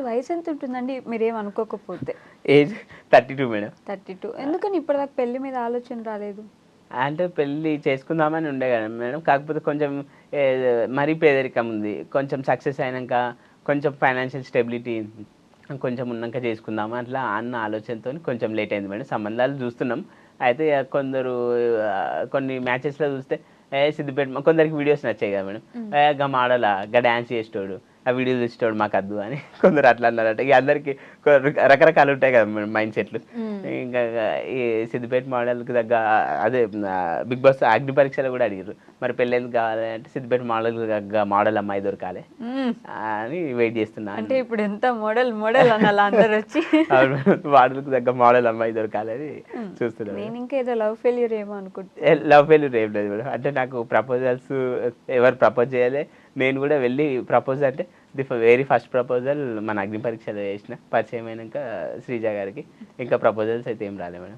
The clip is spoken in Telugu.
వయసు ఎంత ఉంటుందండి మీరేం అనుకోకపోతే? Age 32 madam. 32. ఎందుకని ఇప్పటిదాకా పెళ్లి మీద ఆలోచన రాలేదు? అంటే పెళ్లి చేసుకుందామని ఉండే కదా మేడం. కాకపోతే కొంచెం ఏ మరీ పేదరికం ఉంది. కొంచెం సక్సెస్ అయినంక, కొంచెం ఫైనాన్షియల్ స్టెబిలిటీ కొంచెం ఉన్నాక చేసుకుందామా అట్లా అన్న ఆలోచనతోని కొంచెం లేట్ అయింది మేడం. సంబంధాలు చూస్తున్నాం. అయితే కొందరు కొన్ని మ్యాచెస్‌లో చూస్తే సిద్దిపేట కొందరికి వీడియోస్ నచ్చాయి కదా మేడం. గా మోడలా, గా డాన్స్ చేసేటోడు, ఆ వీడియోలు తీసేటోడు మాకద్దు అని కొందరు అట్లా అన్నారట. ఇక అందరికి రకరకాలు ఉంటాయి కదా మేడం మైండ్ సెట్లు. ఇంకా ఈ సిద్దిపేట మోడల్‌కి తగ్గ అదే 'బిగ్ బాస్' అగ్ని పరీక్షలో కూడా అడిగారు. మరి పెళ్ళెందుకు కావాలి అంటే సిద్దిపేట మోడల్‌కి తగ్గ మోడల్ అమ్మాయి దొరకాలి అని వెయిట్ చేస్తున్నా. అంటే ఇప్పుడు ఎంత మోడల్ మోడల్ అనాలా అందరొచ్చి? అవును. మోడల్‌కి తగ్గ మోడల్ అమ్మాయి దొరకాలని చూస్తున్నాను. నేను ఇంకా ఏదో లవ్ ఫెయిల్యూర్ ఏమో అనుకుంటున్నా. లవ్ ఫెయిల్యూర్ ఏం లేదు మేడం. అంటే నాకు ప్రపోజల్స్ ఎవరు ప్రపోజ్ చేయలే. నేను కూడా వెళ్ళి ప్రపోజ్ అంటే వెరీ ఫస్ట్ ప్రపోజల్ మన అగ్ని పరీక్షలో చేసిన. పరిచయం అయినాక శ్రీజ గారికి. ఇంకా ప్రపోజల్స్ అయితే ఏం రాలే మేడం.